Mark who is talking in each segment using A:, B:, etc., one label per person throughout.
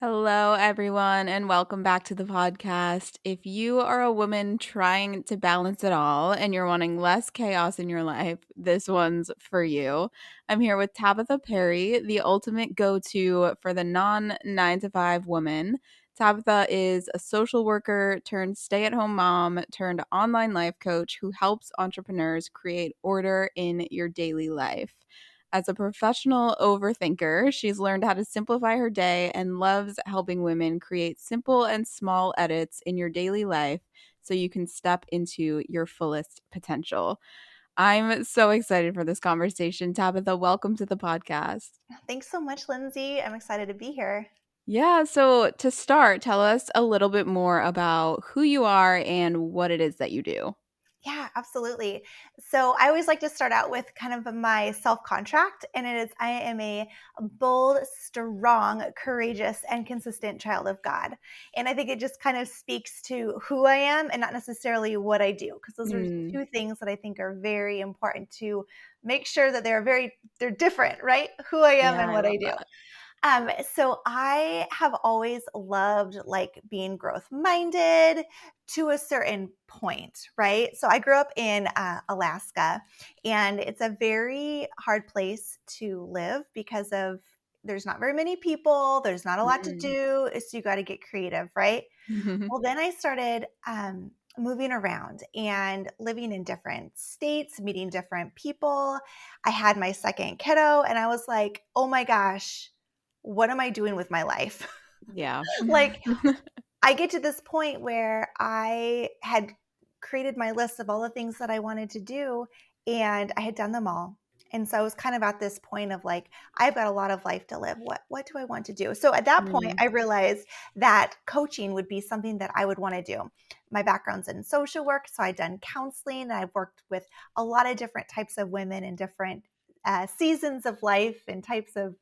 A: Hello, everyone, and welcome back to the podcast. If you are a woman trying to balance it all and you're wanting less chaos in your life, this one's for you. I'm here with Tabatha Perry, the ultimate go to for the non 9 to 5 woman. Tabitha is a social worker turned stay at home mom turned online life coach who helps entrepreneurs create order in your daily life. As a professional overthinker, she's learned how to simplify her day and loves helping women create simple and small edits in your daily life so you can step into your fullest potential. I'm so excited for this conversation. Tabitha, welcome to the podcast.
B: Thanks so much, Lindsay. I'm excited to be here.
A: Yeah, so to start, tell us a little bit more about who you are and what it is that you do.
B: Yeah, absolutely. So I always like to start out with kind of my self contract, and it is I am a bold, strong, courageous, and consistent child of God. And I think it just kind of speaks to who I am and not necessarily what I do, because those are
A: Mm,
B: two things that I think are very important to make sure that they're different, right? Who I am
A: yeah,
B: and
A: I
B: what I
A: love
B: do.
A: that.
B: So I have always loved like being growth minded to a certain point, right? So I grew up in Alaska, and it's a very hard place to live because of there's not very many people, there's not a lot to
A: Mm.
B: do, so you got to get creative, right? Well, then I started moving around and living in different states, meeting different people. I had my second kiddo, and I was like, oh my gosh, what am I doing with my life?
A: Yeah.
B: Like, I get to this point where I had created my list of all the things that I wanted to do, and I had done them all. And so I was kind of at this point of like, I've got a lot of life to live. What do I want to do? So at that point,
A: Mm,
B: I realized that coaching would be something that I would want to do. My background's in social work, so I'd done counseling, and I've worked with a lot of different types of women in different seasons of life and types of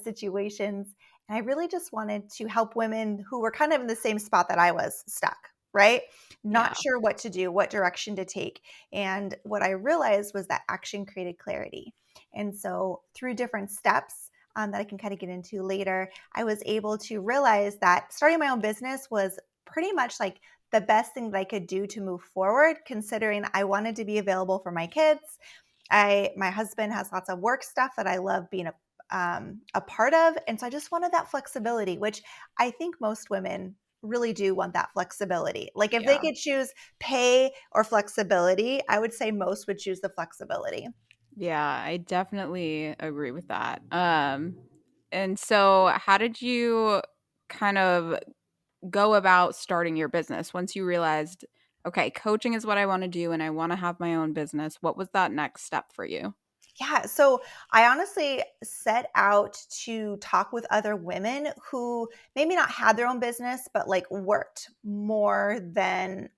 B: situations. And I really just wanted to help women who were kind of in the same spot that I was stuck, right?
A: yeah.
B: Not sure what to do, what direction to take. And what I realized was that action created clarity. And so through different steps, that I can kind of get into later, I was able to realize that starting my own business was pretty much like the best thing that I could do to move forward, considering I wanted to be available for my kids. My husband has lots of work stuff that I love being a part of. And so I just wanted that flexibility, which I think most women really do want that flexibility. Like if they
A: Yeah.
B: could choose pay or flexibility, I would say most would choose the flexibility.
A: Yeah, I definitely agree with that. And so how did you kind of go about starting your business once you realized, okay, coaching is what I want to do and I want to have my own business? What was that next step for you?
B: Yeah. So I honestly set out to talk with other women who maybe not had their own business, but like worked more than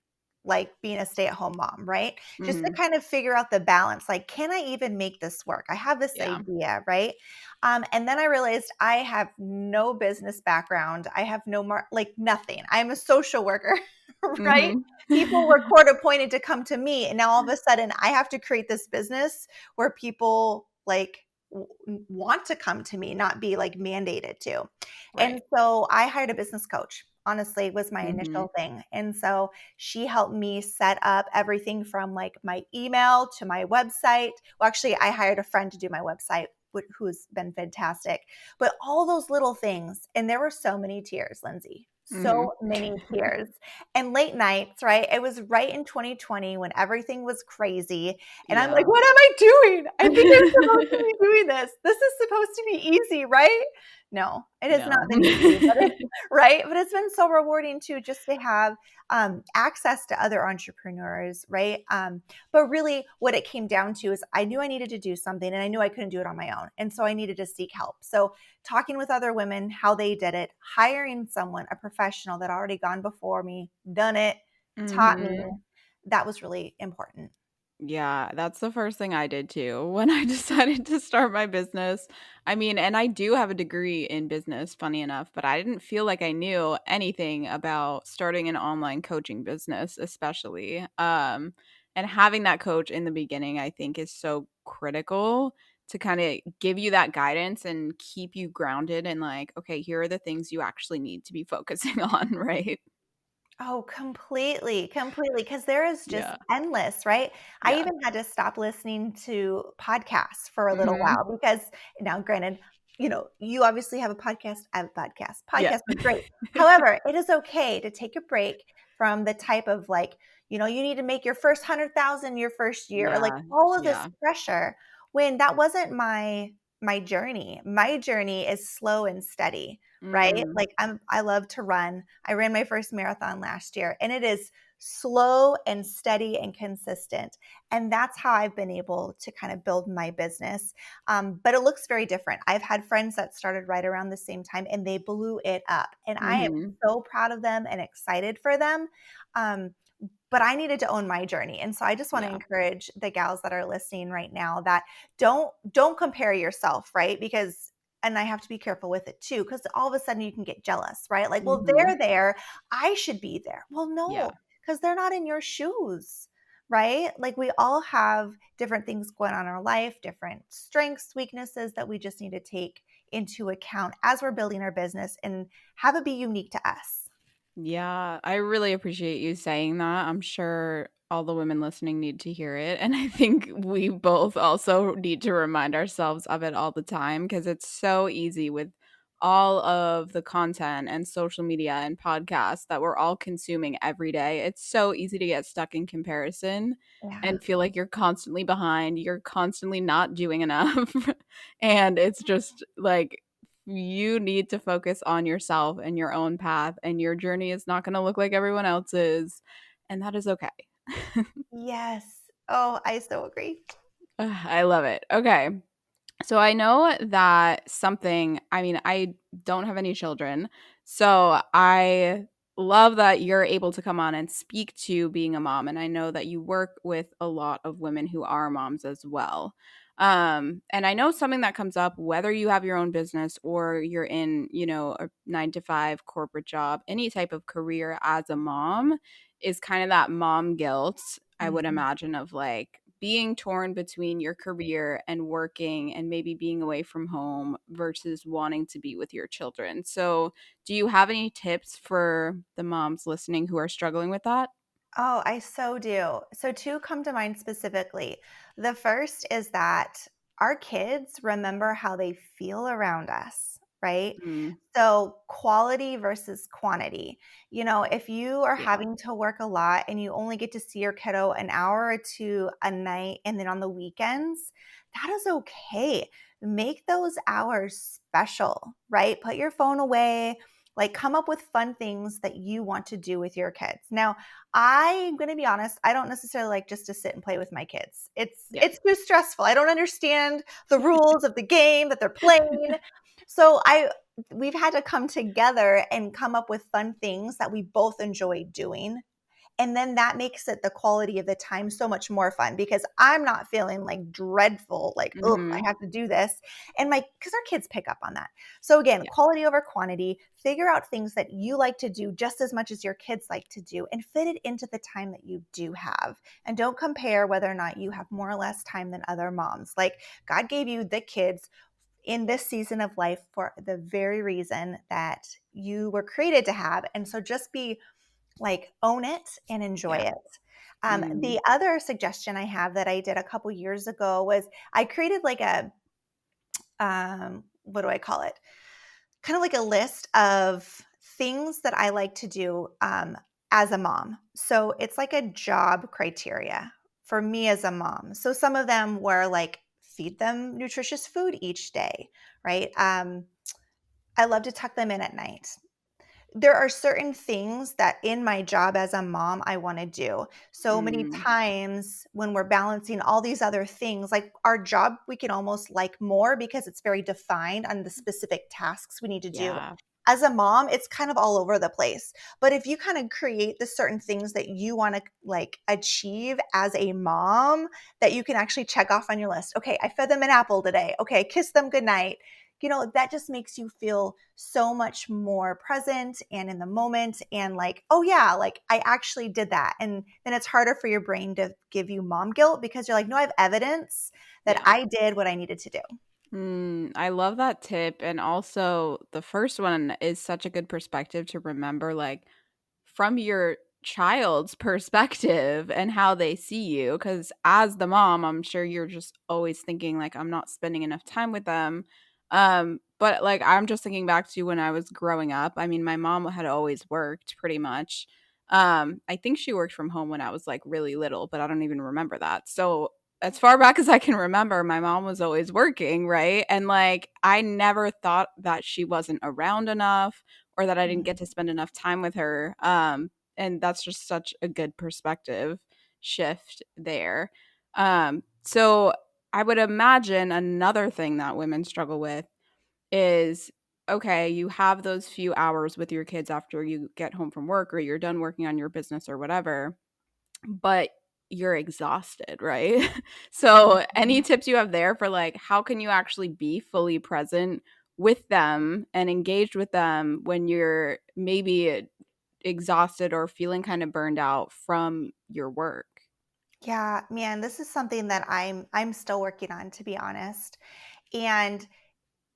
B: like being a stay at home mom, right? Just to
A: Mhm.
B: kind of figure out the balance. Like, can I even make this work? I have this
A: Yeah.
B: idea, right? And then I realized I have no business background. I have like nothing. I'm a social worker, right?
A: Mhm.
B: People were court appointed to come to me. And now all of a sudden I have to create this business where people like want to come to me, not be like mandated to. And
A: Right.
B: so I hired a business coach. Honestly, was my
A: Mhm.
B: initial thing. And so she helped me set up everything from like my email to my website. Well, actually, I hired a friend to do my website who's been fantastic. But all those little things, and there were so many tears, Lindsay,
A: Mhm.
B: so many tears and late nights, right? It was right in 2020 when everything was crazy. And I'm like,
A: Yeah.
B: what am I doing? I think I'm supposed to be doing this. This is supposed to be easy, right? No, it has not
A: No.
B: been easy, but right. But it's been so rewarding too, just to have access to other entrepreneurs, right? But really, what it came down to is I knew I needed to do something, and I knew I couldn't do it on my own, and so I needed to seek help. So talking with other women, how they did it, hiring someone, a professional that already gone before me, done it, taught me,
A: Mhm.
B: that was really important.
A: Yeah, that's the first thing I did too when I decided to start my business. I mean, and I do have a degree in business, funny enough, but I didn't feel like I knew anything about starting an online coaching business, especially. And having that coach in the beginning, I think, is so critical to kind of give you that guidance and keep you grounded and like, okay, here are the things you actually need to be focusing on, right?
B: Oh, completely, completely. Because there is just
A: Yeah.
B: endless, right? I
A: Yeah.
B: even had to stop listening to podcasts for a little
A: Mhm.
B: while because now granted, you obviously have a podcast, I have a podcast.
A: Yeah.
B: Podcasts are great. However, it is okay to take a break from the type of like, you need to make your first 100,000 your first year, or like
A: Yeah.
B: all of this
A: Yeah.
B: pressure when that wasn't my journey. My journey is slow and steady, right?
A: Mm.
B: Like I love to run. I ran my first marathon last year, and it is slow and steady and consistent. And that's how I've been able to kind of build my business. But it looks very different. I've had friends that started right around the same time and they blew it up. And I am
A: Mhm.
B: so proud of them and excited for them. Um, but I needed to own my journey. And so I just want to
A: Yeah.
B: encourage the gals that are listening right now that don't compare yourself, right? Because and I have to be careful with it too, because all of a sudden you can get jealous, right? Like, well,
A: Mhm.
B: they're there, I should be there. Well,
A: Yeah.
B: no, because they're not in your shoes, right? Like we all have different things going on in our life, different strengths, weaknesses that we just need to take into account as we're building our business and have it be unique to us.
A: Yeah, I really appreciate you saying that. I'm sure all the women listening need to hear it. And I think we both also need to remind ourselves of it all the time because it's so easy with all of the content and social media and podcasts that we're all consuming every day. It's so easy to get stuck in comparison
B: Yeah.
A: and feel like you're constantly behind, you're constantly not doing enough. And it's just like you need to focus on yourself and your own path, and your journey is not going to look like everyone else's, and that is okay.
B: Yes. Oh, I so agree.
A: I love it. Okay. So I know that something, I mean, I don't have any children. So I love that you're able to come on and speak to being a mom. And I know that you work with a lot of women who are moms as well. And I know something that comes up whether you have your own business or you're in, a 9 to 5 corporate job, any type of career as a mom is kind of that mom guilt, I would
B: Mhm.
A: imagine, of like being torn between your career and working and maybe being away from home versus wanting to be with your children. So, do you have any tips for the moms listening who are struggling with that?
B: Oh, I so do. So, two come to mind specifically. The first is that our kids remember how they feel around us, right?
A: Mm,
B: So, quality versus quantity. If you are
A: yeah.
B: having to work a lot and you only get to see your kiddo an hour or two a night and then on the weekends, that is okay. Make those hours special, right? Put your phone away. Like, come up with fun things that you want to do with your kids. Now, I'm going to be honest, I don't necessarily like just to sit and play with my kids. It's
A: Yeah.
B: it's too stressful. I don't understand the rules of the game that they're playing. So we've had to come together and come up with fun things that we both enjoy doing. And then that makes it the quality of the time so much more fun because I'm not feeling like dreadful, like, oh, I
A: Mhm.
B: have to do this. And because our kids pick up on that. So again,
A: Yeah.
B: quality over quantity, figure out things that you like to do just as much as your kids like to do and fit it into the time that you do have. And don't compare whether or not you have more or less time than other moms. Like God gave you the kids in this season of life for the very reason that you were created to have. And so just be like own it and enjoy
A: Yeah.
B: it.
A: Mm.
B: The other suggestion I have that I did a couple years ago was I created like a what do I call it? Kind of like a list of things that I like to do as a mom. So it's like a job criteria for me as a mom. So some of them were like feed them nutritious food each day, right? I love to tuck them in at night. There are certain things that in my job as a mom I want to do. So many
A: Mm.
B: times when we're balancing all these other things, like our job, we can almost like more because it's very defined on the specific tasks we need to do.
A: Yeah.
B: As a mom, it's kind of all over the place. But if you kind of create the certain things that you want to like achieve as a mom that you can actually check off on your list. Okay, I fed them an apple today. Okay, kiss them goodnight. that just makes you feel so much more present and in the moment, and like, oh yeah, like I actually did that. And then it's harder for your brain to give you mom guilt, because you're like, no, I have evidence that
A: Yeah.
B: I did what I needed to do.
A: I love that tip. And also, the first one is such a good perspective to remember, like, from your child's perspective and how they see you. Because as the mom, I'm sure you're just always thinking, like, I'm not spending enough time with them. But like, I'm just thinking back to when I was growing up. I mean, my mom had always worked pretty much. I think she worked from home when I was like really little, but I don't even remember that. So as far back as I can remember, my mom was always working, right? And like, I never thought that she wasn't around enough or that I didn't get to
B: Mhm.
A: spend enough time with her. And that's just such a good perspective shift there. So I would imagine another thing that women struggle with is, okay, you have those few hours with your kids after you get home from work or you're done working on your business or whatever, but you're exhausted, right? So, any
B: Mhm.
A: tips you have there for like how can you actually be fully present with them and engaged with them when you're maybe exhausted or feeling kind of burned out from your work?
B: Yeah, man, this is something that I'm still working on, to be honest. And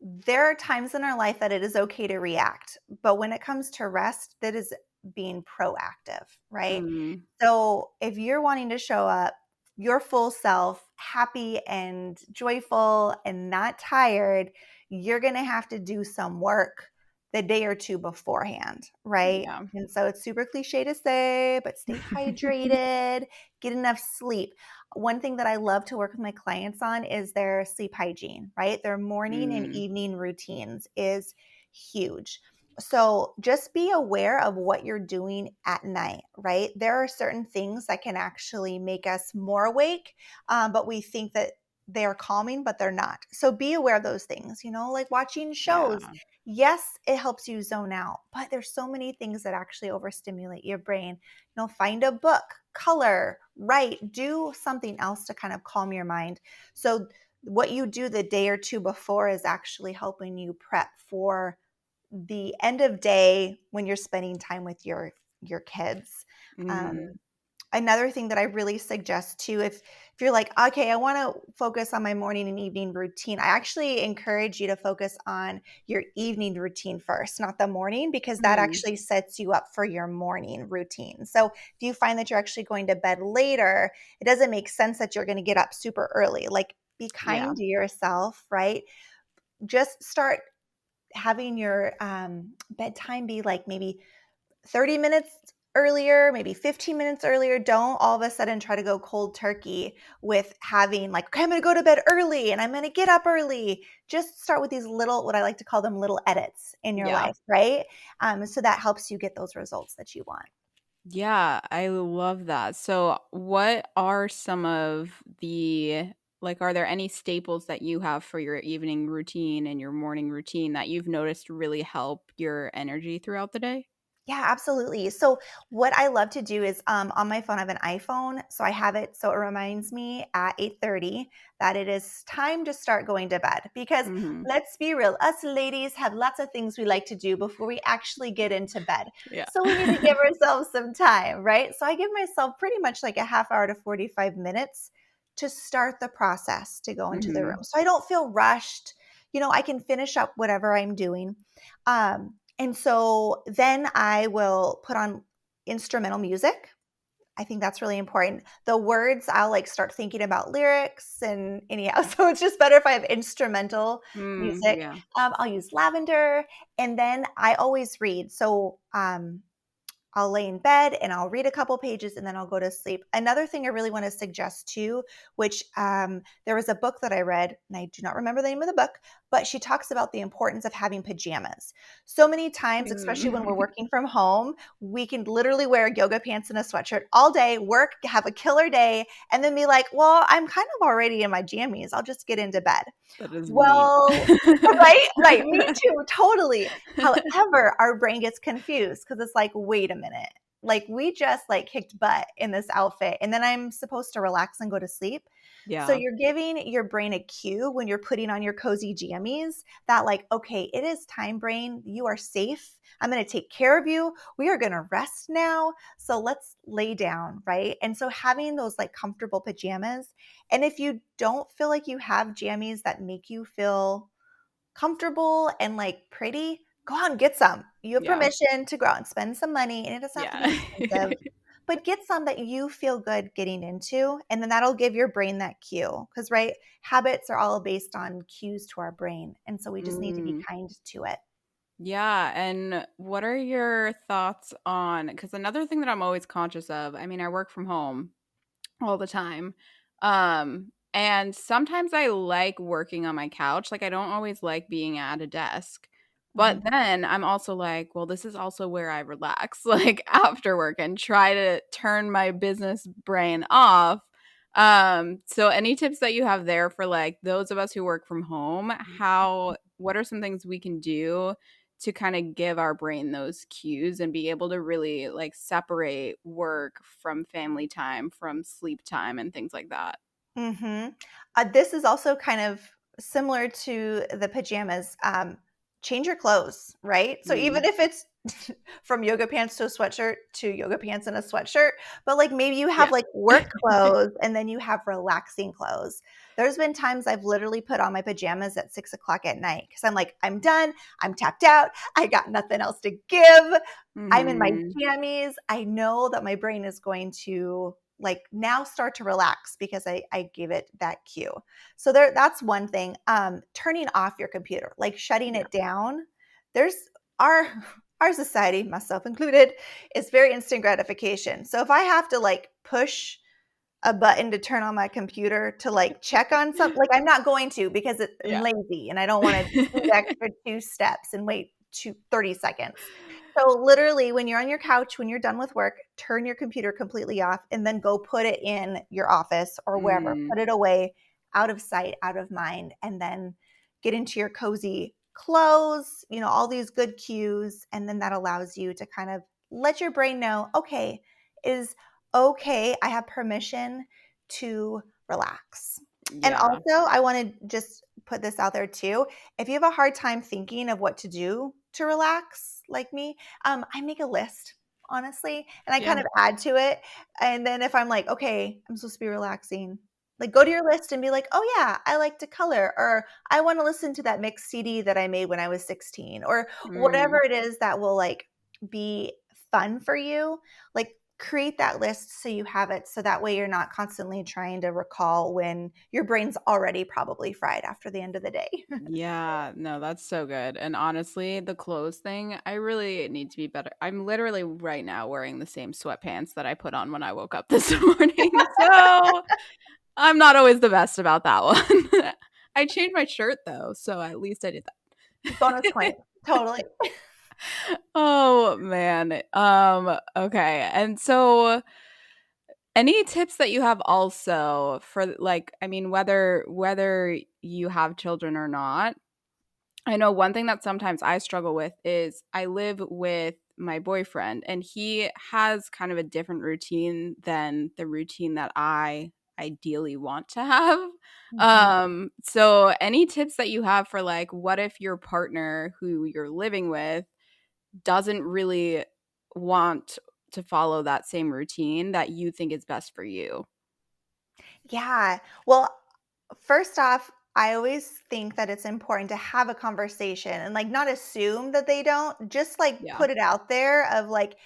B: there are times in our life that it is okay to react, but when it comes to rest, that is being proactive, right?
A: Mm,
B: So if you're wanting to show up your full self, happy and joyful and not tired, you're going to have to do some work the day or two beforehand, right?
A: yeah.
B: And so it's super cliche to say, but stay hydrated, get enough sleep. One thing that I love to work with my clients on is their sleep hygiene, right? Their morning and
A: Mm,
B: evening routines is huge. So just be aware of what you're doing at night, right? There are certain things that can actually make us more awake, but we think that they're calming, but they're not. So be aware of those things, like watching shows.
A: yeah.
B: Yes, it helps you zone out, but there's so many things that actually overstimulate your brain. Find a book, color, write, do something else to kind of calm your mind. So what you do the day or two before is actually helping you prep for the end of day when you're spending time with your kids.
A: Mm,
B: Um, Another thing that I really suggest too, if you're like, okay, I want to focus on my morning and evening routine, I actually encourage you to focus on your evening routine first, not the morning, because that
A: mm,
B: actually sets you up for your morning routine. So if you find that you're actually going to bed later, it doesn't make sense that you're going to get up super early. Like, be
A: yeah.
B: kind to yourself, right? Just start having your bedtime be like maybe 30 minutes earlier, maybe 15 minutes earlier. Don't all of a sudden try to go cold turkey with having like, okay, I'm going to go to bed early and I'm going to get up early. Just start with these little, what I like to call them little edits in your
A: Yeah.
B: life, right? So that helps you get those results that you want.
A: Yeah, I love that. So, what are some of the like, are there any staples that you have for your evening routine and your morning routine that you've noticed really help your energy throughout the day?
B: Yeah, absolutely. So what I love to do is on my phone, I have an iPhone. So I have it so it reminds me at 8:30 that it is time to start going to bed. Because
A: Mhm.
B: let's be real, us ladies have lots of things we like to do before we actually get into bed.
A: Yeah.
B: So we need to give ourselves some time, right? So I give myself pretty much like a half hour to 45 minutes to start the process to go into the room.
A: Mhm.
B: So I don't feel rushed. I can finish up whatever I'm doing. And so then I will put on instrumental music. I think that's really important. The words, I'll like start thinking about lyrics and anyhow. So it's just better if I have instrumental music.
A: Yeah.
B: I'll use lavender, and then I always read. So I'll lay in bed and I'll read a couple pages and then I'll go to sleep. Another thing I really want to suggest too, which there was a book that I read, and I do not remember the name of the book, but she talks about the importance of having pajamas. So many times, especially when we're
A: Mm.
B: working from home, we can literally wear yoga pants and a sweatshirt all day, work, have a killer day, and then be like, well, I'm kind of already in my jammies. I'll just get into bed.
A: That is me.
B: Well, right, right, me too, totally. However, our brain gets confused because it's like, wait a minute, like we just like kicked butt in this outfit, and then I'm supposed to relax and go to sleep. So
A: Yeah.
B: you're giving your brain a cue when you're putting on your cozy jammies that, like, okay, it is time, brain. You are safe. I'm going to take care of you. We are going to rest now. So let's lay down, right? And so having those like comfortable pajamas. And if you don't feel like you have jammies that make you feel comfortable and like pretty, go out and get some. You have
A: Yeah.
B: permission to go out and spend some money, and it doesn't have to
A: Yeah.
B: be expensive, but get some that you feel good getting into. And then that'll give your brain that cue. Because, right, habits are all based on cues to our brain. And so we just need to be
A: Mm.
B: kind to it.
A: Yeah, and what are your thoughts on, because another thing that I'm always conscious of, I mean, I work from home all the time. And sometimes I like working on my couch. Like I don't always like being at a desk. But
B: Mhm.
A: then I'm also like, well, this is also where I relax, like after work and try to turn my business brain off. So any tips that you have there for like those of us who work from home, what are some things we can do to kind of give our brain those cues and be able to really like separate work from family time, from sleep time, and things like that.
B: Mhm. This is also kind of similar to the pajamas. Change your clothes, right? So even
A: Mm.
B: if it's from yoga pants to a sweatshirt to yoga pants and a sweatshirt, but like maybe you have
A: Yeah.
B: like work clothes and then you have relaxing clothes. There's been times I've literally put on my pajamas at 6 o'clock at night because I'm like, I'm done. I'm tapped out. I got nothing else to give. I'm in my
A: Mhm.
B: jammies. I know that my brain is going to like now start to relax because I gave it that cue. So that's one thing. Turning off your computer, like shutting
A: Yeah.
B: it down. There's our our society, myself included, is very instant gratification. So if I have to like push a button to turn on my computer to like check on something, like I'm not going to because I'm
A: Yeah.
B: lazy and I don't want to do the extra 2 steps and wait 30 seconds. So literally when you're on your couch, when you're done with work, turn your computer completely off and then go put it in your office or wherever.
A: Mm.
B: Put it away, out of sight, out of mind, and then get into your cozy clothes, all these good cues. And then that allows you to kind of let your brain know, okay, is okay, I have permission to relax. And
A: Yeah.
B: also, I want to just put this out there too. If you have a hard time thinking of what to do to relax, like me, I make a list, honestly, and I kind
A: Yeah.
B: of add to it. And then if I'm like, okay, I'm supposed to be relaxing, like go to your list and be like, oh yeah, I like to color, or I want to listen to that mixed CD that I made when I was 16, or whatever
A: Mm.
B: it is that will like be fun for you. Like create that list so you have it so that way you're not constantly trying to recall when your brain's already probably fried after the end of the day.
A: Yeah, no, that's so good. And honestly, the clothes thing, I really need to be better. I'm literally right now wearing the same sweatpants that I put on when I woke up this morning. So I'm not always the best about that one. I changed my shirt though, so at least I did
B: Bonus
A: that.
B: point. Totally.
A: Oh man. Okay. And so any tips that you have also for like, I mean, whether you have children or not, I know one thing that sometimes I struggle with is I live with my boyfriend and he has kind of a different routine than the routine that I ideally want to have.
B: Mhm.
A: So any tips that you have for like what if your partner who you're living with doesn't really want to follow that same routine that you think is best for you?
B: Yeah. Well, first off, I always think that it's important to have a conversation and like not assume that they don't, just like
A: Yeah.
B: put it out there of like,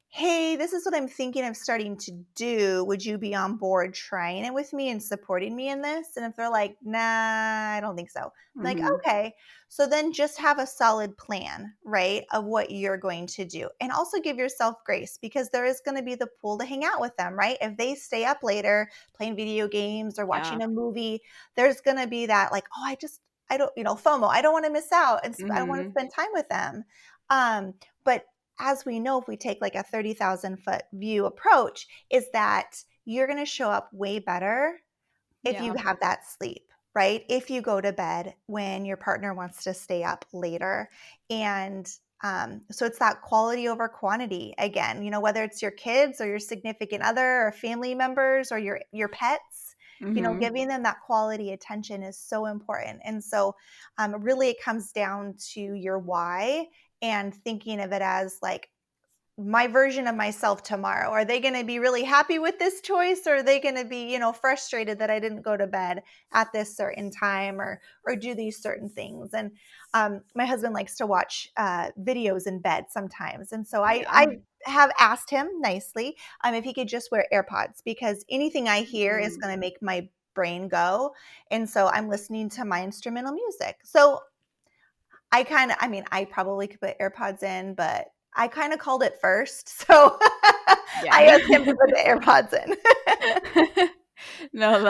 B: hey, this is what I'm thinking of starting to do. Would you be on board trying it with me and supporting me in this? And if they're like, nah, I don't think so. I'm like,
A: Mhm.
B: okay. So then just have a solid plan, right, of what you're going to do. And also give yourself grace because there is going to be the pool to hang out with them, right? If they stay up later playing video games or
A: Yeah.
B: watching a movie, there's going to be that like, oh, I don't, FOMO. I don't want to miss out and I want to
A: Mhm.
B: spend time with them. But as we know, if we take like a 30,000-foot view approach, is that you're going to show up way better if you
A: Yeah.
B: have that sleep, right? If you go to bed when your partner wants to stay up later. And so it's that quality over quantity again, whether it's your kids or your significant other or family members or your pets.
A: Mhm.
B: Giving them that quality attention is so important. And so really it comes down to your why and thinking of it as like, my version of myself tomorrow. Are they going to be really happy with this choice, or are they going to be, frustrated that I didn't go to bed at this certain time, or do these certain things? And my husband likes to watch videos in bed sometimes, and so I
A: Yeah.
B: have asked him nicely if he could just wear AirPods, because anything I hear is
A: Mm.
B: going to make my brain go, and so I'm listening to my instrumental music. So I probably could put AirPods in, but I kind of called it first. So I
A: Yeah.
B: asked him to put the AirPods in.
A: No,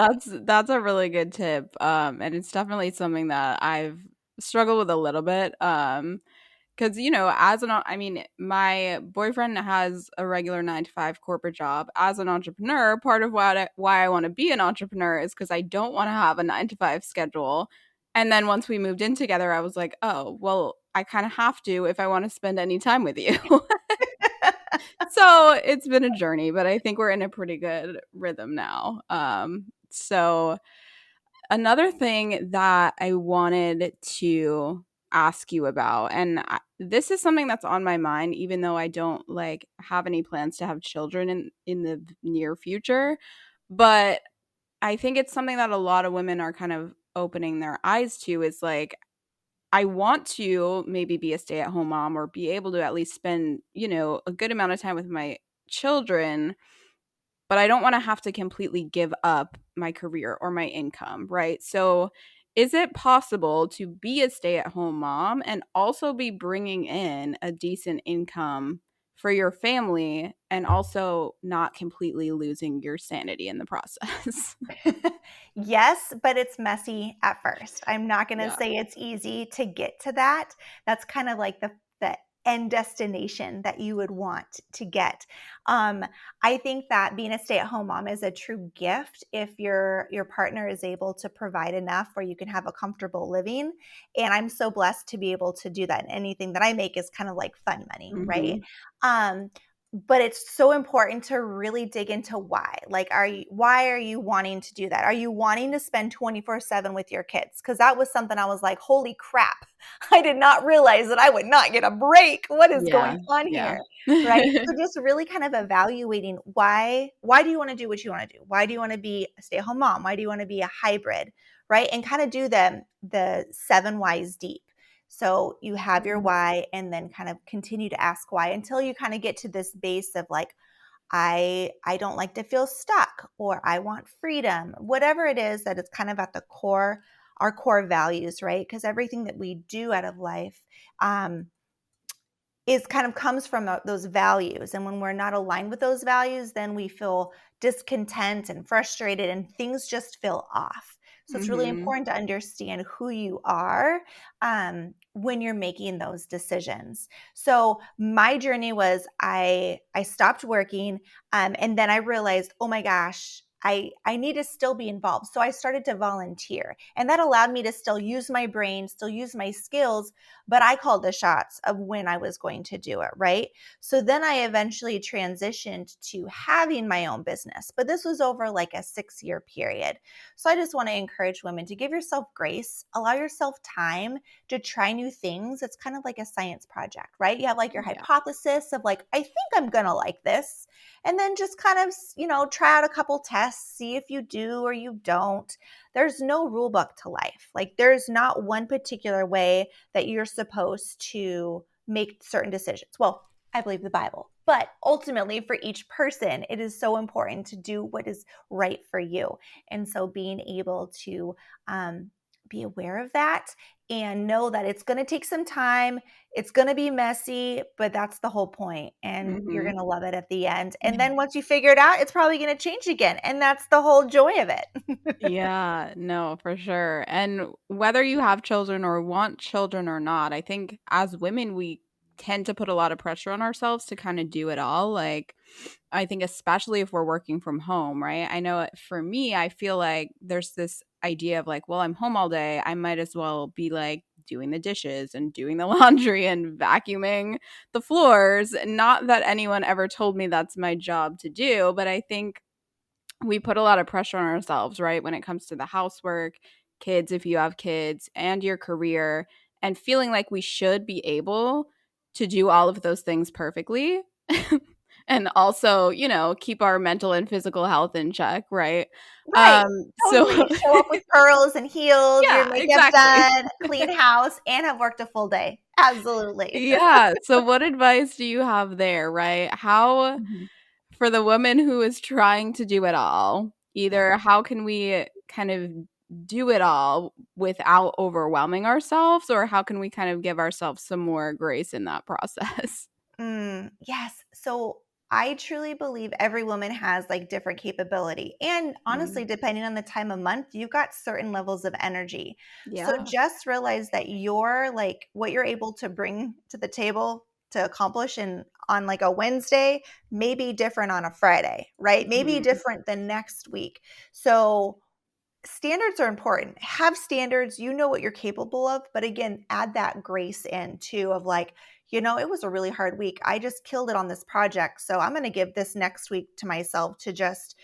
A: that's a really good tip, and it's definitely something that I've struggled with a little bit, because I mean, my boyfriend has a regular 9 to 5 corporate job. As an entrepreneur, part of why I want to be an entrepreneur is because I don't want to have a 9 to 5 schedule. And then once we moved in together, I was like, oh, well, I kind of have to if I want to spend any time with you. So it's been a journey, but I think we're in a pretty good rhythm now. So another thing that I wanted to ask you about, and this is something that's on my mind, even though I don't like have any plans to have children in the near future, but I think it's something that a lot of women are kind of opening their eyes to is like I want to maybe be a stay-at-home mom or be able to at least spend, a good amount of time with my children, but I don't want to have to completely give up my career or my income, right? So, is it possible to be a stay-at-home mom and also be bringing in a decent income for your family and also not completely losing your sanity in the process?
B: Yes, but it's messy at first. I'm not going to
A: Yeah.
B: say it's easy to get to that. That's kind of like the end destination that you would want to get. Um, I think that being a stay-at-home mom is a true gift if your partner is able to provide enough where you can have a comfortable living. And I'm so blessed to be able to do that. And anything that I make is kind of like fun money, right?
A: Mhm.
B: Um, but it's so important to really dig into why. Like, why are you wanting to do that? Are you wanting to spend 24/7 with your kids? Because that was something I was like, holy crap, I did not realize that I would not get a break. What is
A: Yeah.
B: going on
A: Yeah.
B: here? Right. So just really kind of evaluating why do you want to do what you want to do? Why do you want to be a stay-at-home mom? Why do you want to be a hybrid? Right. And kind of do the 7 whys deep. So you have your
A: Mhm.
B: why, and then kind of continue to ask why until you kind of get to this base of like, I don't like to feel stuck, or I want freedom, whatever it is that is kind of at the core, our core values, right? Because everything that we do out of life um, is kind of comes from those values. And when we're not aligned with those values, then we feel discontent and frustrated, and things just feel off. So it's really
A: Mhm.
B: important to understand who you are when you're making those decisions. So my journey was I stopped working, and then I realized, oh my gosh, I need to still be involved. So I started to volunteer, and that allowed me to still use my brain, still use my skills, but I called the shots of when I was going to do it, right? So then I eventually transitioned to having my own business, but this was over like a 6 year period. So I just want to encourage women to give yourself grace, allow yourself time to try new things. It's kind of like a science project, right? You have like your
A: Yeah.
B: hypothesis of like, I think I'm going to like this. And then just kind of, try out a couple tests, see if you do or you don't. There's no rule book to life. Like, there's not one particular way that you're supposed to make certain decisions. Well, I believe the Bible, but ultimately for each person, it is so important to do what is right for you. And so being able to be aware of that and know that it's going to take some time, it's going to be messy, but that's the whole point, and you're
A: Mhm.
B: going to love it at the end. And then once you figure it out, it's probably going to change again, and that's the whole joy of it.
A: Yeah, no, for sure. And whether you have children or want children or not, I think as women, we tend to put a lot of pressure on ourselves to kind of do it all. Like, I think, especially if we're working from home, right? I know for me, I feel like there's this idea of like, well, I'm home all day. I might as well be like doing the dishes and doing the laundry and vacuuming the floors. Not that anyone ever told me that's my job to do, but I think we put a lot of pressure on ourselves, right? When it comes to the housework, kids, if you have kids, and your career, and feeling like we should be able to do all of those things perfectly. And also, keep our mental and physical health in check, right?
B: Right.
A: So
B: Totally. Show up with pearls and heels, your
A: yeah,
B: makeup
A: exactly.
B: done, clean house, and have worked a full day. Absolutely.
A: Yeah. So what advice do you have there, right? How
B: Mhm.
A: for the woman who is trying to do it all, either how can we kind of do it all without overwhelming ourselves, or how can we kind of give ourselves some more grace in that process?
B: Yes. So I truly believe every woman has like different capability. And
A: Mm.
B: honestly, depending on the time of month, you've got certain levels of energy. So
A: Yeah.
B: just realize that you're like what you're able to bring to the table to accomplish and on like a Wednesday may be different on a Friday, right? Maybe
A: Mhm.
B: different the next week. So standards are important. Have standards, you know what you're capable of, but again, add that grace in too of like, it was a really hard week. I just killed it on this project. So I'm going to give this next week to myself to just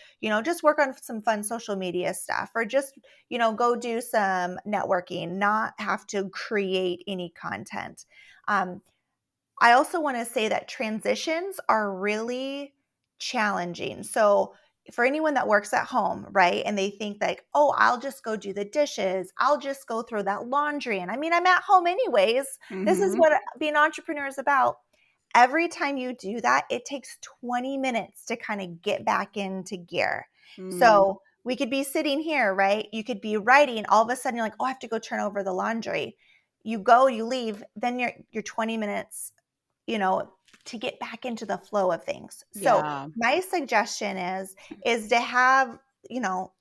B: work on some fun social media stuff or just, go do some networking, not have to create any content. Um, I also want to say that transitions are really challenging. So, for anyone that works at home, right, and they think like, oh, I'll just go do the dishes, I'll just go throw that laundry. And I mean, I'm at home anyways. This is
A: Mhm.
B: what being an entrepreneur is about. Every time you do that, it takes 20 minutes to kind of get back into gear.
A: Mm.
B: So, we could be sitting here, right? You could be writing, all of a sudden you're like, oh, I have to go turn over the laundry. You go, you leave, then you're 20 minutes you know, to get back into the flow of things. So
A: Yeah.
B: my suggestion is to have,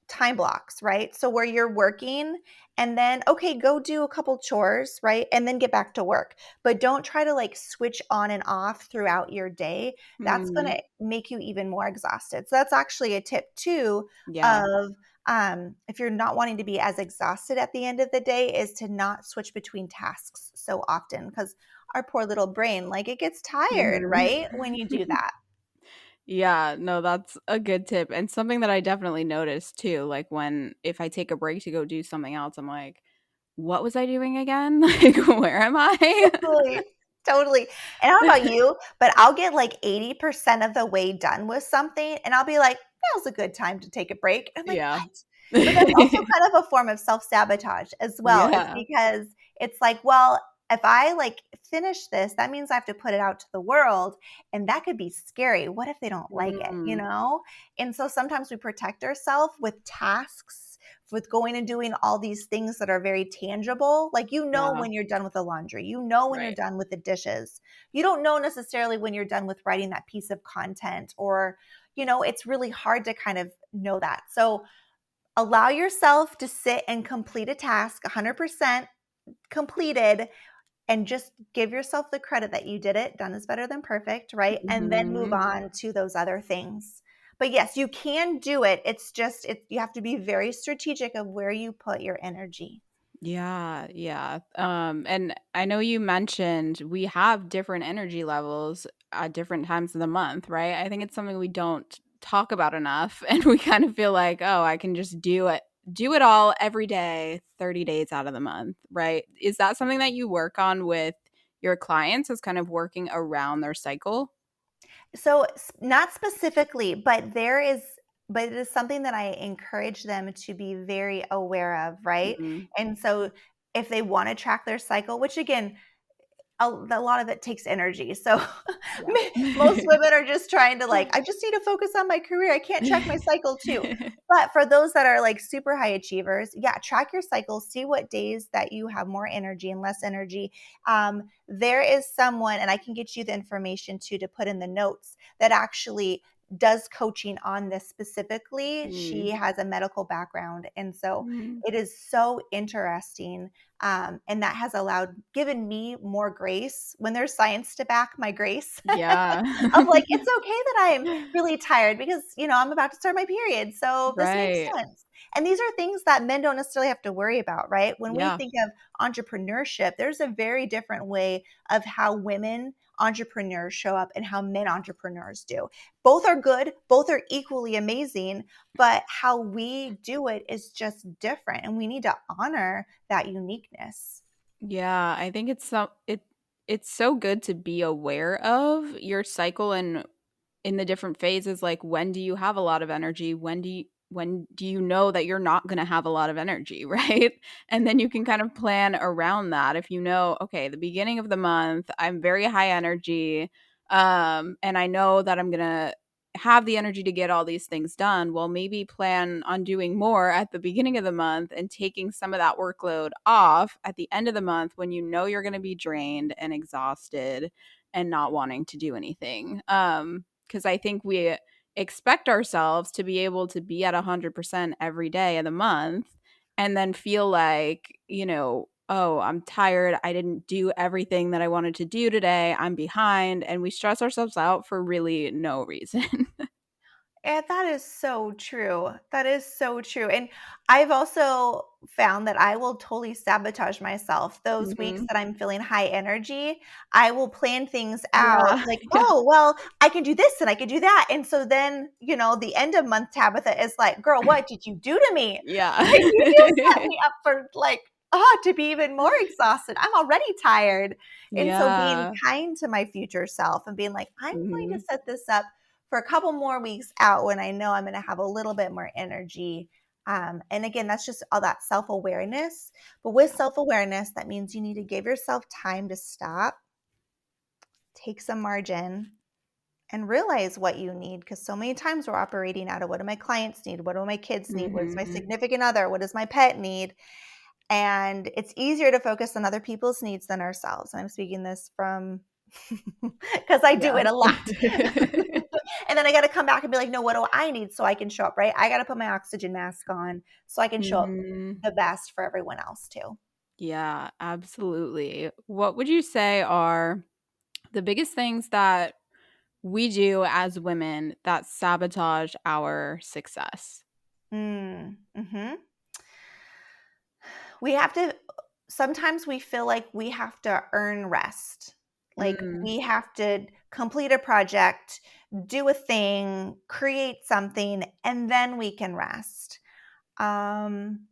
B: time blocks, right? So where you're working and then okay, go do a couple chores, right? And then get back to work. But don't try to like switch on and off throughout your day. That's going
A: Mm.
B: to make you even more exhausted. So that's actually a tip too
A: Yeah.
B: of if you're not wanting to be as exhausted at the end of the day is to not switch between tasks so often because our poor little brain, like it gets tired,
A: Mhm.
B: right? When you do that.
A: Yeah, no, that's a good tip, and something that I definitely noticed too, like, if I take a break to go do something else, I'm like, "What was I doing again? Like, where am I?"
B: Totally. Totally. And I don't know about you, but I'll get like 80% of the way done with something and I'll be like, now's a good time to take a break. I'm like,
A: Yeah.
B: what? But that's also kind of a form of self-sabotage as well, is
A: Yeah.
B: because it's like, well, if I like finish this, that means I have to put it out to the world. And that could be scary. What if they don't like it?
A: Mm.
B: And so sometimes we protect ourselves with tasks with going and doing all these things that are very tangible. Like,
A: Yeah.
B: when you're done with the laundry, when you're
A: Right.
B: done with the dishes. You don't know necessarily when you're done with writing that piece of content, or, it's really hard to kind of know that. So, allow yourself to sit and complete a task 100% completed and just give yourself the credit that you did it. Done is better than perfect, right? And then move
A: Mhm.
B: on to those other things. But yes, you can do it. It's just you have to be very strategic of where you put your energy.
A: Yeah, yeah. And I know you mentioned we have different energy levels at different times of the month, right? I think it's something we don't talk about enough, and we kind of feel like, oh, I can just do it all every day, 30 days out of the month, right? Is that something that you work on with your clients, is kind of working around their cycle?
B: So not specifically, but it is something that I encourage them to be very aware of, right?
A: Mhm.
B: And so if they want to track their cycle, which again, a lot of it takes energy. So most
A: Yeah.
B: women are just trying to like, I just need to focus on my career. I can't track my cycle too. But for those that are like super high achievers, yeah, track your cycle, see what days that you have more energy and less energy. There is someone, and I can get you the information too to put in the notes that actually does coaching on this specifically. She
A: Mm.
B: has a medical background. And so
A: Mm.
B: it is so interesting and that has given me more grace when there's science to back my grace
A: Yeah.
B: of like, it's okay that I'm really tired because, I'm about to start my period. So this makes
A: Right.
B: sense. And these are things that men don't necessarily have to worry about, right? When we
A: Yeah.
B: think of entrepreneurship, there's a very different way of how women entrepreneurs show up and how men entrepreneurs do. Both are good, both are equally amazing, but how we do it is just different, and we need to honor that uniqueness.
A: Yeah, I think it's so good to be aware of your cycle and in the different phases, like when do you have a lot of energy, when do you know that you're not going to have a lot of energy, right? And then you can kind of plan around that. If you know, okay, the beginning of the month I'm very high energy, and I know that I'm going to have the energy to get all these things done, well, maybe plan on doing more at the beginning of the month and taking some of that workload off at the end of the month when you know you're going to be drained and exhausted and not wanting to do anything. Because I think we expect ourselves to be able to be at 100% every day of the month and then feel like, oh, I'm tired. I didn't do everything that I wanted to do today. I'm behind. And we stress ourselves out for really no reason.
B: And that is so true. That is so true. And I've also found that I will totally sabotage myself. Those weeks
A: Hmm.
B: that I'm feeling high energy, I will plan things out
A: Yeah.
B: like,
A: Yeah.
B: oh, well, I can do this and I can do that. And so then, the end of month Tabitha is like, girl, what did you do to me?
A: Yeah.
B: Like, you just set me up for like, to be even more exhausted. I'm already tired. And so being
A: Yeah.
B: kind to my future self and being like, I'm going to
A: Hmm.
B: set this up for a couple more weeks out when I know I'm going to have a little bit more energy. And again, that's just all that self awareness. But with self awareness, that means you need to give yourself time to stop, take some margin, and realize what you need. Because so many times we're operating out of what do my clients need? What do my kids need? What does my
A: Hmm.
B: significant other? What does my pet need? And it's easier to focus on other people's needs than ourselves. And I'm speaking this from because I do
A: Yeah.
B: it a lot. And then I got to come back and be like, no, what do I need so I can show up, right? I got to put my oxygen mask on so I can show up
A: Hmm.
B: the best for everyone else too.
A: Yeah, absolutely. What would you say are the biggest things that we do as women that sabotage our success?
B: Mm-hmm. We have to, sometimes we feel like we have to earn rest. Like
A: Mm,
B: we have to complete a project, do a thing, create something, and then we can rest. Um,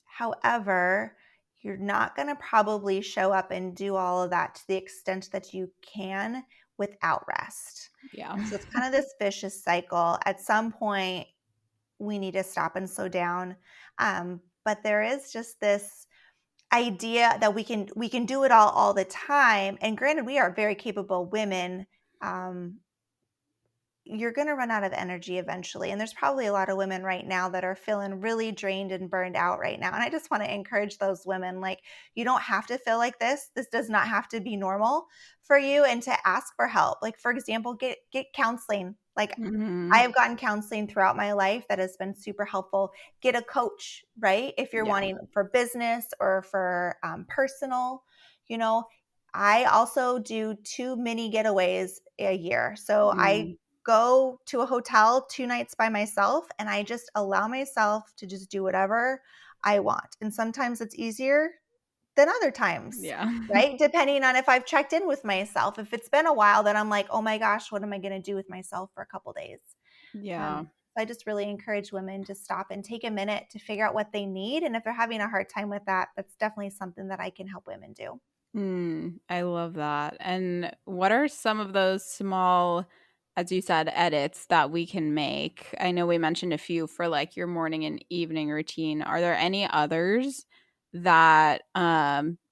B: However, you're not going to probably show up and do all of that to the extent that you can without rest.
A: yeah.
B: And so it's kind of this vicious cycle. At some point, we need to stop and slow down. But there is just this idea that we can do it all the time. And granted, we are very capable women. Um, you're going to run out of energy eventually. And there's probably a lot of women right now that are feeling really drained and burned out right now. And I just want to encourage those women, like, you don't have to feel like this. This does not have to be normal for you, and to ask for help. Like, for example, get counseling. Like, I
A: Mhm.
B: have gotten counseling throughout my life that has been super helpful. Get a coach, right? If you're
A: Yeah.
B: wanting for business or for personal, you know, I also do 2 mini getaways a year. So I
A: Mm,
B: go to a hotel 2 nights by myself, and I just allow myself to just do whatever I want. And sometimes it's easier than other times,
A: yeah.
B: right? Depending on if I've checked in with myself. If it's been a while, then I'm like, oh my gosh, what am I going to do with myself for a couple days?
A: Yeah.
B: So I just really encourage women to stop and take a minute to figure out what they need. And if they're having a hard time with that, that's definitely something that I can help women do.
A: I love that. And what are some of those small, as you said, edits that we can make? I know we mentioned a few for like your morning and evening routine. Are there any others that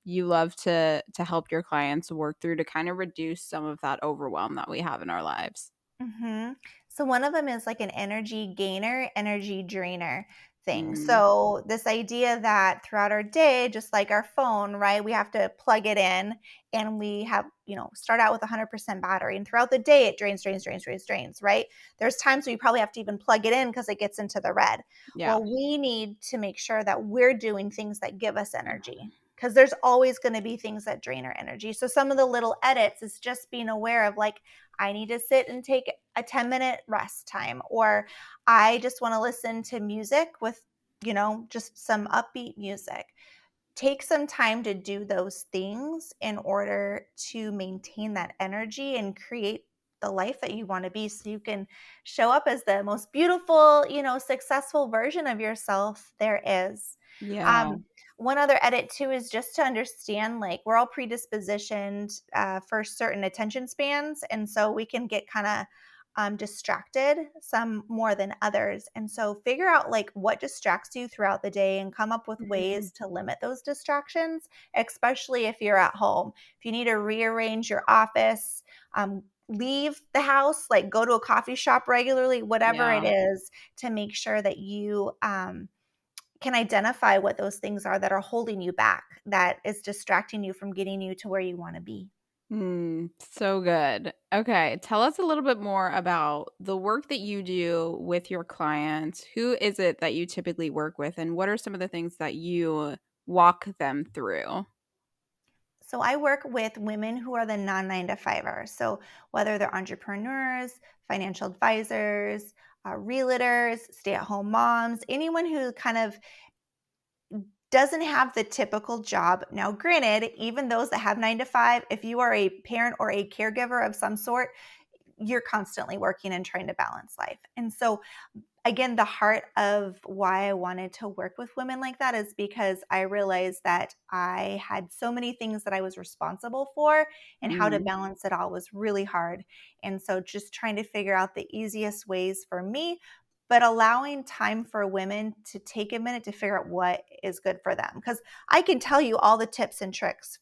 A: you love to help your clients work through to kind of reduce some of that overwhelm that we have in our lives?
B: hmm So one of them is like an energy gainer, energy drainer thing.
A: Mm,
B: So this idea that throughout our day, just like our phone, right, we have to plug it in, and we have, start out with 100% battery, and throughout the day it drains, drains, drains, drains, drains, right? There's times we probably have to even plug it in because it gets into the red.
A: yeah.
B: Well, we need to make sure that we're doing things that give us energy, because there's always going to be things that drain our energy. So some of the little edits is just being aware of, like, I need to sit and take a 10-minute rest time, or I just want to listen to music with, just some upbeat music. take some time to do those things in order to maintain that energy and create the life that you want to be, so you can show up as the most beautiful, successful version of yourself there is.
A: Yeah.
B: um, One other edit too is just to understand, like, we're all predispositioned for certain attention spans, and so we can get kind of distracted, some more than others. And so figure out like what distracts you throughout the day and come up with
A: Mhm.
B: ways to limit those distractions, especially if you're at home. If you need to rearrange your office, leave the house, like go to a coffee shop regularly, whatever it
A: Yeah.
B: is, to make sure that you can identify what those things are that are holding you back, that is distracting you from getting you to where you want to be.
A: So good. Okay, tell us a little bit more about the work that you do with your clients. Who is it that you typically work with, and what are some of the things that you walk them through?
B: So I work with women who are the non 9 to 5ers. So whether they're entrepreneurs, financial advisors, realtors, stay at home moms, anyone who kind of doesn't have the typical job. Now, granted, even those that have 9 to 5, if you are a parent or a caregiver of some sort, you're constantly working and trying to balance life. And so again, the heart of why I wanted to work with women like that is because I realized that I had so many things that I was responsible for, and how to
A: Mm,
B: balance it all was really hard. And so just trying to figure out the easiest ways for me, but allowing time for women to take a minute to figure out what is good for them. Because I can tell you all the tips and tricks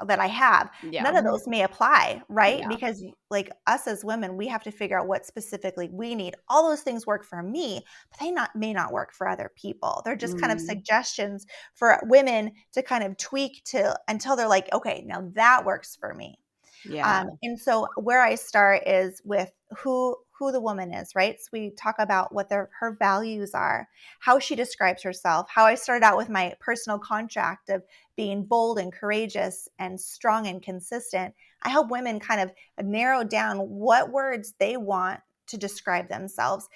B: that I have,
A: yeah.
B: none of those may apply, right?
A: Yeah.
B: Because like us as women, we have to figure out what specifically we need. All those things work for me, but they not may not work for other people. They're just kind of
A: Mm,
B: suggestions for women to kind of tweak to until they're like, okay, now that works for me.
A: yeah.
B: And so where I start is with who the woman is, right? So we talk about what her values are, how she describes herself, how I started out with my personal contract of being bold and courageous and strong and consistent. I help women kind of narrow down what words they want to describe themselves.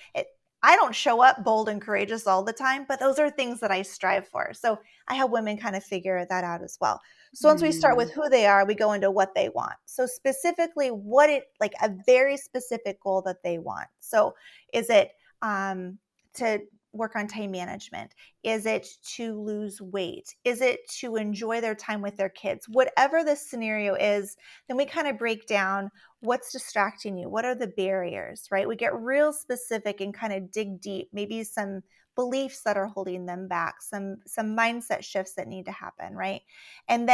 B: I don't show up bold and courageous all the time, but those are things that I strive for. So I help women kind of figure that out as well. So once we start with
A: Mm,
B: who they are, we go into what they want. So specifically, like a very specific goal that they want. So is it to work on time management? Is it to lose weight? Is it to enjoy their time with their kids? Whatever the scenario is, then we kind of break down what's distracting you. What are the barriers, right? We get real specific and kind of dig deep, maybe some beliefs that are holding them back, some mindset shifts that need to happen, right? And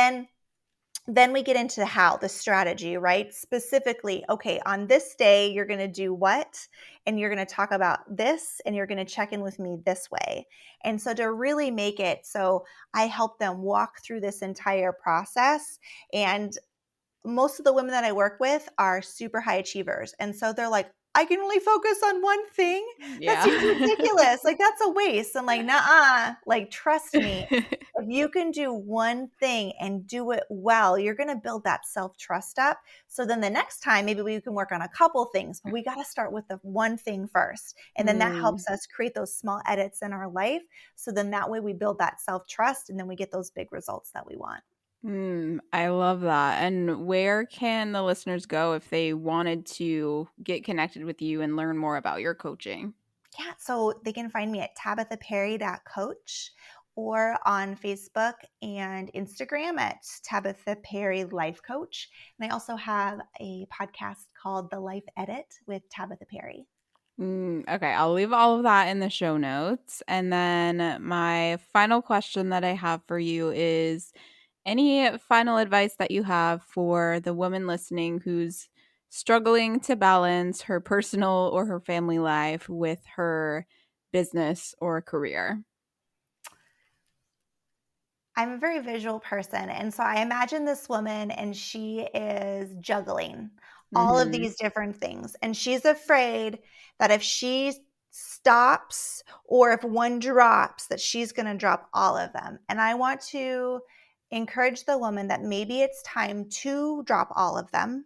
B: then we get into the strategy, right? Specifically, okay, on this day, you're going to do what? And you're going to talk about this, and you're going to check in with me this way. And so to really make it so, I help them walk through this entire process. And most of the women that I work with are super high achievers. And so they're like, I can only focus on one thing. That
A: yeah.
B: seems ridiculous. Like, that's a waste. And like, nah, like, trust me, if you can do one thing and do it well, you're going to build that self trust up. So then the next time, maybe we can work on a couple things, but we got to start with the one thing first. And then that
A: Mm.
B: helps us create those small edits in our life. So then that way we build that self trust, and then we get those big results that we want.
A: I love that. And where can the listeners go if they wanted to get connected with you and learn more about your coaching?
B: Yeah, so they can find me at tabathaperry.coach, or on Facebook and Instagram at Tabatha Perry Life Coach. And I also have a podcast called The Life Edit with Tabatha Perry.
A: Okay, I'll leave all of that in the show notes. And then my final question that I have for you is any final advice that you have for the woman listening who's struggling to balance her personal or her family life with her business or career?
B: I'm a very visual person. And so I imagine this woman, and she is juggling all of
A: Mhm.
B: these different things. And she's afraid that if she stops, or if one drops, that she's going to drop all of them. And I want to encourage the woman that maybe it's time to drop all of them.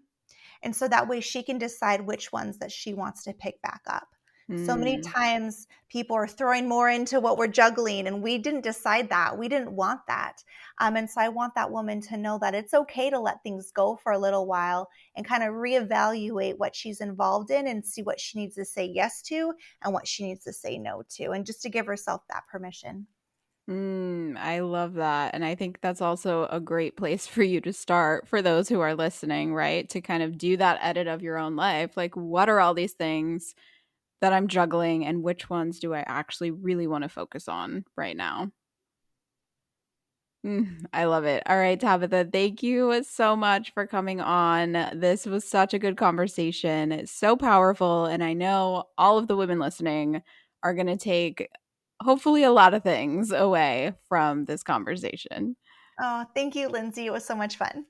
B: And so that way she can decide which ones that she wants to pick back up. So many
A: Mm.
B: times people are throwing more into what we're juggling, and we didn't decide that. We didn't want that. And so I want that woman to know that it's okay to let things go for a little while and kind of reevaluate what she's involved in and see what she needs to say yes to and what she needs to say no to, and just to give herself that permission.
A: I love that. And I think that's also a great place for you to start for those who are listening, right? To kind of do that edit of your own life. Like, what are all these things that I'm juggling, and which ones do I actually really want to focus on right now? I love it. All right, Tabitha, thank you so much for coming on. This was such a good conversation. It's so powerful. And I know all of the women listening are going to take hopefully a lot of things away from this conversation.
B: Oh, thank you, Lindsay. It was so much fun.